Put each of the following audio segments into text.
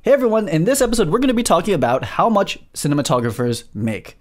Hey everyone, in this episode we're going to be talking about how much cinematographers make.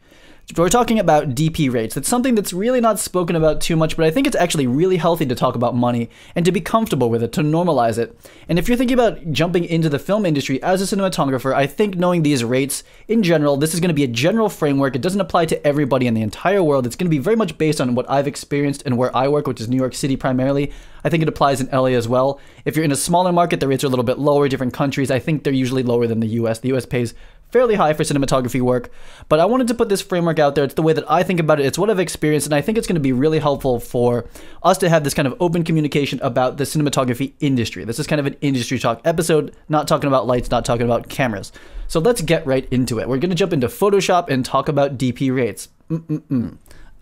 We're talking about DP rates. It's something that's really not spoken about too much, but I think it's actually really healthy to talk about money and to be comfortable with it, to normalize it. And if you're thinking about jumping into the film industry as a cinematographer, I think knowing these rates in general, this is going to be a general framework. It doesn't apply to everybody in the entire world. It's going to be very much based on what I've experienced and where I work, which is New York City primarily. I think it applies in LA as well. If you're in a smaller market, the rates are a little bit lower. Different countries, I think they're usually lower than the US. The US pays fairly high for cinematography work, but I wanted to put this framework out there. It's the way that I think about it. It's what I've experienced, and I think it's going to be really helpful for us to have this kind of open communication about the cinematography industry. This is kind of an industry talk episode, not talking about lights, not talking about cameras. So let's get right into it. We're going to jump into Photoshop and talk about DP rates.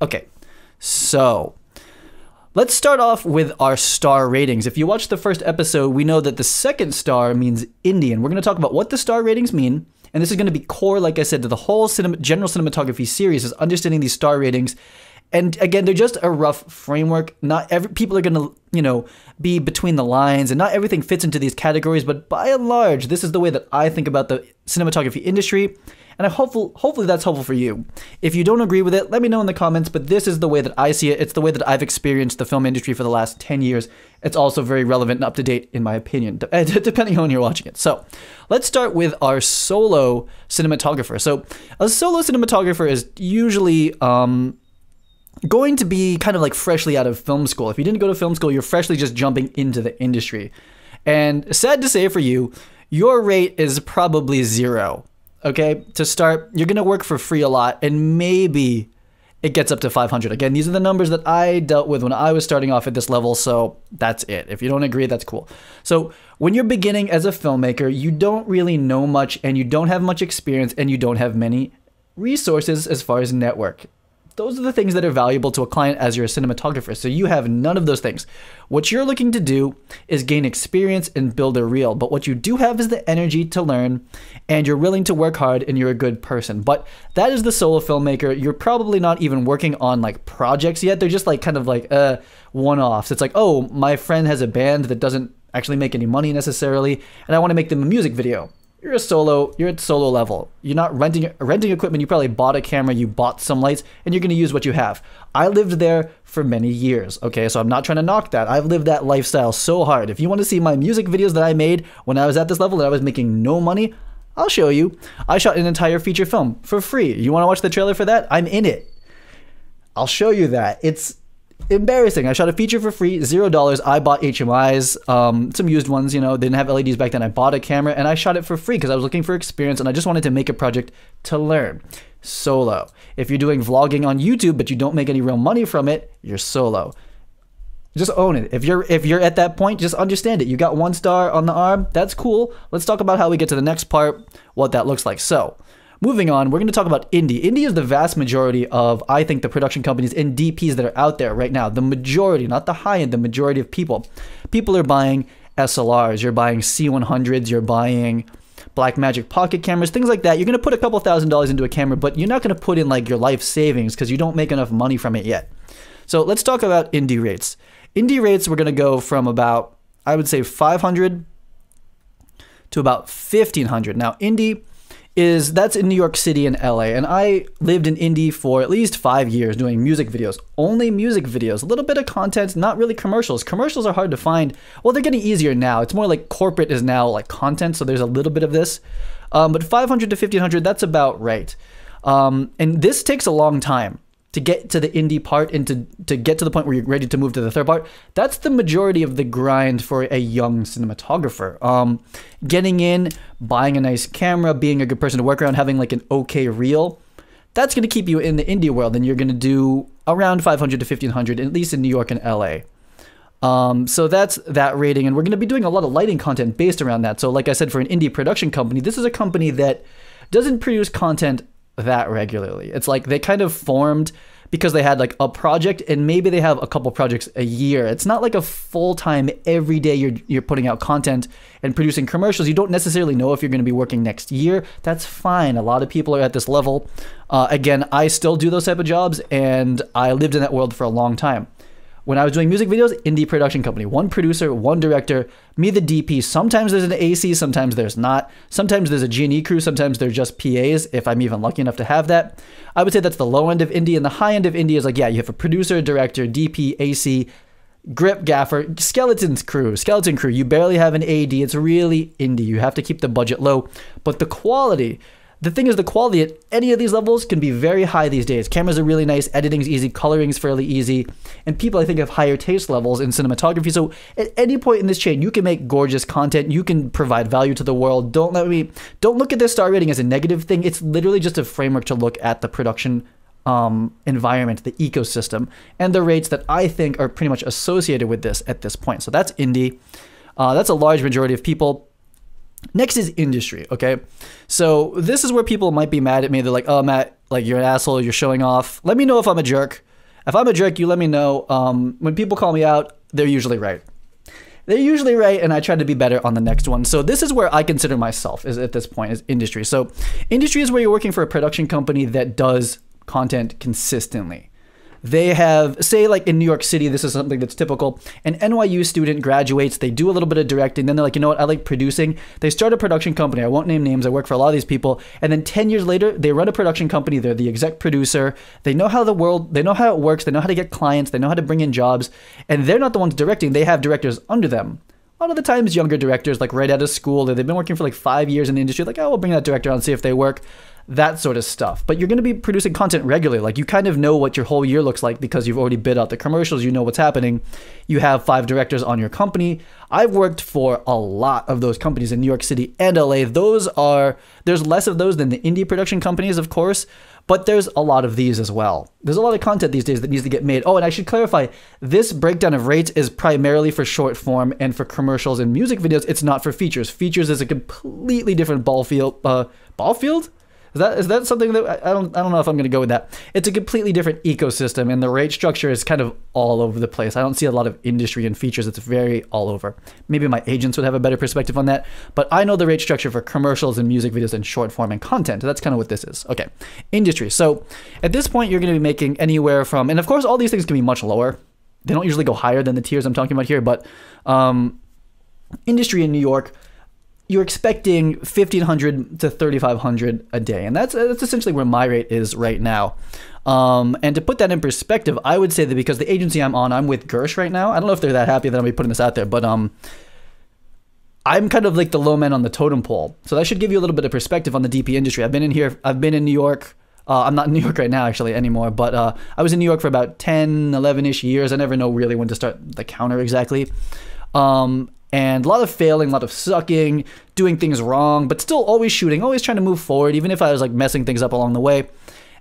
Okay, so let's start off with our star ratings. If you watched the first episode, we know that the second star means Indian. We're going to talk about what the star ratings mean. And this is going to be core, like I said, to the whole general cinematography series, is understanding these star ratings. And again, they're just a rough framework. Not every people are going to, be between the lines, and not everything fits into these categories. But by and large, this is the way that I think about the cinematography industry. And hopefully that's helpful for you. If you don't agree with it, let me know in the comments, but this is the way that I see it. It's the way that I've experienced the film industry for the last 10 years. It's also very relevant and up to date, in my opinion, depending on when you're watching it. So let's start with our solo cinematographer. So a solo cinematographer is usually going to be kind of like freshly out of film school. If you didn't go to film school, you're freshly just jumping into the industry. And sad to say for you, your rate is probably zero. Okay, to start, you're going to work for free a lot, and maybe it gets up to 500. Again, these are the numbers that I dealt with when I was starting off at this level, so that's it. If you don't agree, that's cool. So when you're beginning as a filmmaker, you don't really know much, and you don't have much experience, and you don't have many resources as far as network. Those are the things that are valuable to a client as you're a cinematographer. So you have none of those things. What you're looking to do is gain experience and build a reel. But what you do have is the energy to learn, and you're willing to work hard, and you're a good person. But that is the solo filmmaker. You're probably not even working on like projects yet. They're just like kind of like one-offs. It's like, oh, my friend has a band that doesn't actually make any money necessarily, and I want to make them a music video. You're at solo level. You're not renting equipment. You probably bought a camera, you bought some lights, and you're going to use what you have. I lived there for many years, okay? So I'm not trying to knock that. I've lived that lifestyle so hard. If you want to see my music videos that I made when I was at this level and I was making no money, I'll show you. I shot an entire feature film for free. You want to watch the trailer for that? I'm in it. I'll show you that. It's embarrassing. I shot a feature for free, $0. I bought HMIs, some used ones, didn't have LEDs back then. I bought a camera and I shot it for free because I was looking for experience and I just wanted to make a project to learn. Solo. If you're doing vlogging on YouTube but you don't make any real money from it, you're solo. Just own it. If you're at that point, just understand it. You got 1 star on the arm. That's cool. Let's talk about how we get to the next part, what that looks like. So moving on, we're going to talk about indie. Indie is the vast majority of, I think, the production companies and DPs that are out there right now. The majority, not the high end, the majority of people. People are buying SLRs, you're buying C100s, you're buying Blackmagic pocket cameras, things like that. You're going to put a couple $1,000s into a camera, but you're not going to put in like your life savings because you don't make enough money from it yet. So let's talk about indie rates. Indie rates, we're going to go from about, I would say, 500 to about 1,500. Now, indie that's in New York City and LA, and I lived in Indy for at least 5 years doing music videos, only music videos, a little bit of content, not really commercials. Commercials are hard to find. Well, they're getting easier now. It's more like corporate is now like content, so there's a little bit of this. But 500 to 1,500, that's about right. And this takes a long time to get to the indie part and to get to the point where you're ready to move to the third part. That's the majority of the grind for a young cinematographer. Getting in, buying a nice camera, being a good person to work around, having like an okay reel, that's going to keep you in the indie world, and you're going to do around 500 to 1,500, at least in New York and LA. So that's that rating, and we're going to be doing a lot of lighting content based around that. So like I said, for an indie production company, this is a company that doesn't produce content that regularly. It's like they kind of formed because they had like a project, and maybe they have a couple projects a year. It's not like a full-time every day you're putting out content and producing commercials. You don't necessarily know if you're going to be working next year. That's fine. A lot of people are at this level. Again, I still do those type of jobs, and I lived in that world for a long time. When I was doing music videos, indie production company, one producer, one director, me the DP. Sometimes there's an AC, sometimes there's not. Sometimes there's a G&E crew, sometimes they're just PAs, if I'm even lucky enough to have that. I would say that's the low end of indie, and the high end of indie is like, yeah, you have a producer, director, DP, AC, grip, gaffer, skeleton crew. You barely have an AD. It's really indie. You have to keep the budget low. But the quality, the thing is, the quality at any of these levels can be very high these days. Cameras are really nice, editing's easy, coloring's fairly easy, and people, I think, have higher taste levels in cinematography. So at any point in this chain, you can make gorgeous content, you can provide value to the world. Don't look at this star rating as a negative thing. It's literally just a framework to look at the production environment, the ecosystem, and the rates that I think are pretty much associated with this at this point. So that's indie. That's a large majority of people. Next is industry, okay? So this is where people might be mad at me. They're like, oh, Matt, like, you're an asshole, you're showing off. Let me know if I'm a jerk. If I'm a jerk, you let me know. When people call me out, they're usually right. They're usually right, and I try to be better on the next one. So this is where I consider myself is at this point, is industry. So industry is where you're working for a production company that does content consistently. They have, say, like in New York City, this is something that's typical. An NYU student graduates, they do a little bit of directing, then they're like, you know what, I like producing. They start a production company. I won't name names. I work for a lot of these people. And then 10 years later, they run a production company. They're the exec producer. They know how they know how it works. They know how to get clients. They know how to bring in jobs. And they're not the ones directing. They have directors under them. A lot of the times, younger directors, like right out of school, they've been working for like 5 years in the industry, like, oh, we'll bring that director on, see if they work. That sort of stuff. But you're going to be producing content regularly. Like, you kind of know what your whole year looks like because you've already bid out the commercials. You know what's happening. You have 5 directors on your company. I've worked for a lot of those companies in New York City and LA. There's less of those than the indie production companies, of course, but there's a lot of these as well. There's a lot of content these days that needs to get made. Oh, and I should clarify, this breakdown of rates is primarily for short form and for commercials and music videos. It's not for features. Features is a completely different ball field. Ball field? Is that something that I don't know if I'm going to go with that. It's a completely different ecosystem, and the rate structure is kind of all over the place. I don't see a lot of industry and features. It's very all over. Maybe my agents would have a better perspective on that, but I know the rate structure for commercials and music videos and short form and content. That's kind of what this is. Okay, industry. So at this point, you're going to be making anywhere from, and of course, all these things can be much lower. They don't usually go higher than the tiers I'm talking about here, but industry in New York, you're expecting $1,500 to $3,500 a day. And that's essentially where my rate is right now. And to put that in perspective, I would say that because the agency I'm with Gersh right now, I don't know if they're that happy that I'm putting this out there, but I'm kind of like the low man on the totem pole. So that should give you a little bit of perspective on the DP industry. I've been in New York. I'm not in New York right now, actually, anymore, but I was in New York for about 10, 11-ish years. I never know really when to start the counter exactly. And a lot of failing, a lot of sucking, doing things wrong, but still always shooting, always trying to move forward, even if I was like messing things up along the way.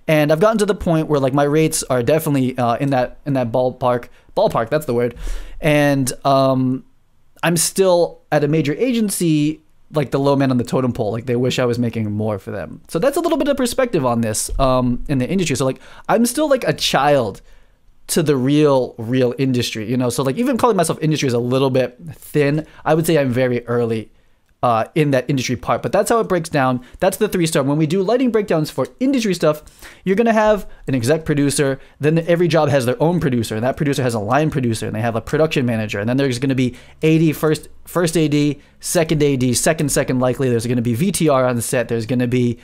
And I've gotten to the point where like my rates are definitely in that ballpark. Ballpark, that's the word. And I'm still at a major agency, like the low man on the totem pole. Like, they wish I was making more for them. So that's a little bit of perspective on this in the industry. So like, I'm still like a child to the real industry, you know? So like, even calling myself industry is a little bit thin. I would say I'm very early in that industry part, but that's how it breaks down. That's the 3-star. When we do lighting breakdowns for industry stuff, you're going to have an exec producer, then every job has their own producer, and that producer has a line producer, and they have a production manager, and then there's going to be AD, first AD, second AD, second likely. There's going to be VTR on the set. There's going to be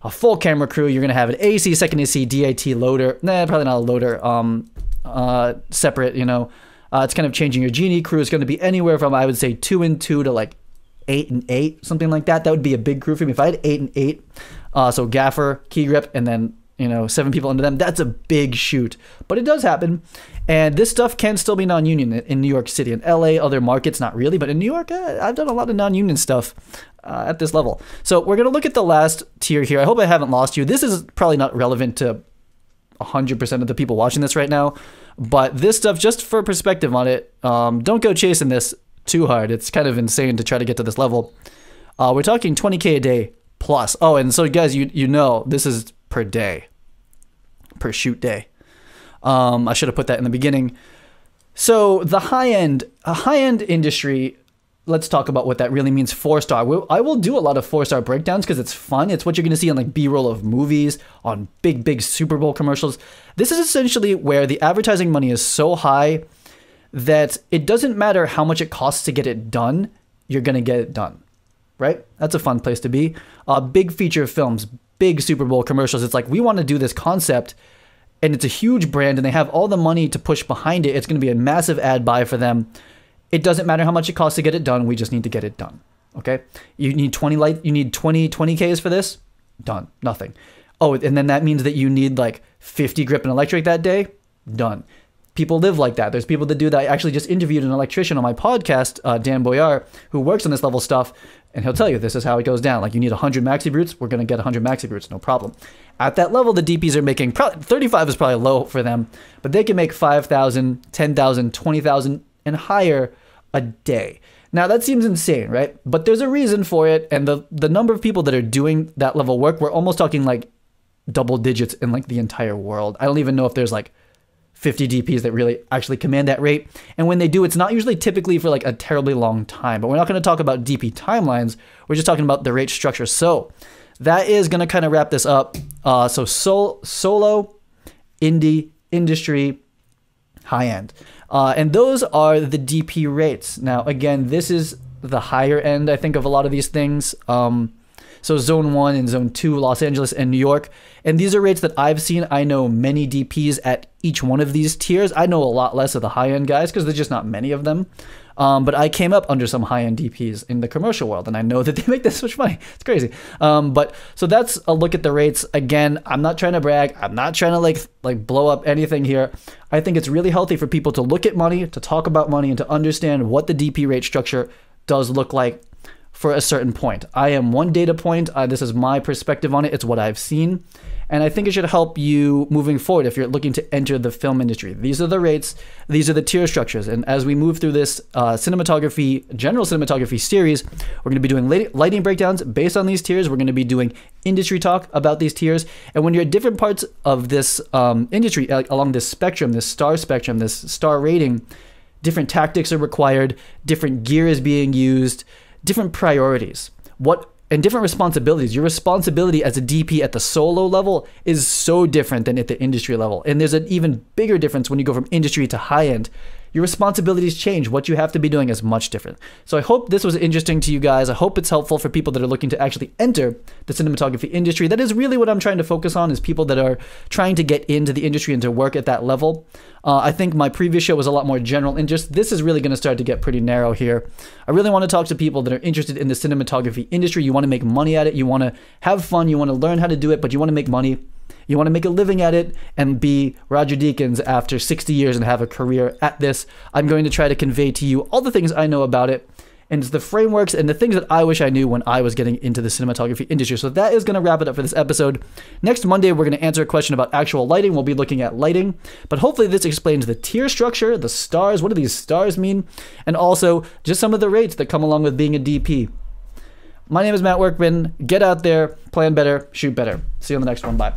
a full camera crew. You're going to have an AC, second AC, DIT, loader. Nah, probably not a loader. Separate, you know. It's kind of changing. Your Genie crew is going to be anywhere from, I would say, 2 and 2 to like 8 and 8, something like that. That would be a big crew for me. If I had 8 and 8, so gaffer, key grip, and then, you know, 7 people under them, that's a big shoot. But it does happen. And this stuff can still be non-union in New York City. In LA, other markets, not really. But in New York, I've done a lot of non-union stuff at this level. So we're going to look at the last tier here. I hope I haven't lost you. This is probably not relevant to 100% of the people watching this right now. But this stuff, just for perspective on it, don't go chasing this too hard. It's kind of insane to try to get to this level. We're talking 20K a day plus. Oh, and so guys, you know, this is per day, per shoot day. I should have put that in the beginning. So the high-end industry, let's talk about what that really means. 4-star. I will do a lot of 4-star breakdowns because it's fun. It's what you're going to see on like B-roll of movies, on big Super Bowl commercials. This is essentially where the advertising money is so high that it doesn't matter how much it costs to get it done, you're going to get it done, right? That's a fun place to be. Big feature films, big Super Bowl commercials. It's like, we want to do this concept, and it's a huge brand, and they have all the money to push behind it. It's going to be a massive ad buy for them. It doesn't matter how much it costs to get it done. We just need to get it done. Okay. You need 20Ks for this. Done. Nothing. Oh, and then that means that you need like 50 grip and electric that day. Done. People live like that. There's people that do that. I actually just interviewed an electrician on my podcast, Dan Boyar, who works on this level stuff. And he'll tell you, this is how it goes down. Like, you need 100 maxi brutes. We're going to get 100 maxi brutes. No problem. At that level, the DPs are making probably 35 is probably low for them, but they can make 5,000, 10,000, 20,000 and higher a day. Now, that seems insane, right? But there's a reason for it. And the number of people that are doing that level work, we're almost talking like double digits in like the entire world. I don't even know if there's like 50 DPs that really actually command that rate. And when they do, it's not usually typically for like a terribly long time. But we're not going to talk about DP timelines. We're just talking about the rate structure. So that is going to kind of wrap this up. So solo, indie, industry, high end. And those are the DP rates. Now, again, this is the higher end, I think, of a lot of these things. So Zone 1 and Zone 2, Los Angeles and New York. And these are rates that I've seen. I know many DPs at each one of these tiers. I know a lot less of the high-end guys because there's just not many of them. But I came up under some high-end DPs in the commercial world, and I know that they make this much money. It's crazy. But so that's a look at the rates. Again, I'm not trying to brag. I'm not trying to like blow up anything here. I think it's really healthy for people to look at money, to talk about money, and to understand what the DP rate structure does look like for a certain point. I am one data point. This is my perspective on it. It's what I've seen. And I think it should help you moving forward if you're looking to enter the film industry. These are the rates. These are the tier structures. And as we move through this general cinematography series, we're going to be doing lighting breakdowns based on these tiers. We're going to be doing industry talk about these tiers. And when you're at different parts of this industry, along this spectrum, this star rating, different tactics are required, different gear is being used, different priorities, and different responsibilities. Your responsibility as a DP at the solo level is so different than at the industry level. And there's an even bigger difference when you go from industry to high end. Your responsibilities change. What you have to be doing is much different. So I hope this was interesting to you guys. I hope it's helpful for people that are looking to actually enter the cinematography industry. That is really what I'm trying to focus on, is people that are trying to get into the industry and to work at that level. I think my previous show was a lot more general, and just this is really going to start to get pretty narrow here. I really want to talk to people that are interested in the cinematography industry. You want to make money at it. You want to have fun. You want to learn how to do it, but you want to make money. You want to make a living at it and be Roger Deakins after 60 years and have a career at this. I'm going to try to convey to you all the things I know about it and the frameworks and the things that I wish I knew when I was getting into the cinematography industry. So that is going to wrap it up for this episode. Next Monday, we're going to answer a question about actual lighting. We'll be looking at lighting, but hopefully this explains the tier structure, the stars, what do these stars mean, and also just some of the rates that come along with being a DP. My name is Matt Workman. Get out there, plan better, shoot better. See you on the next one. Bye.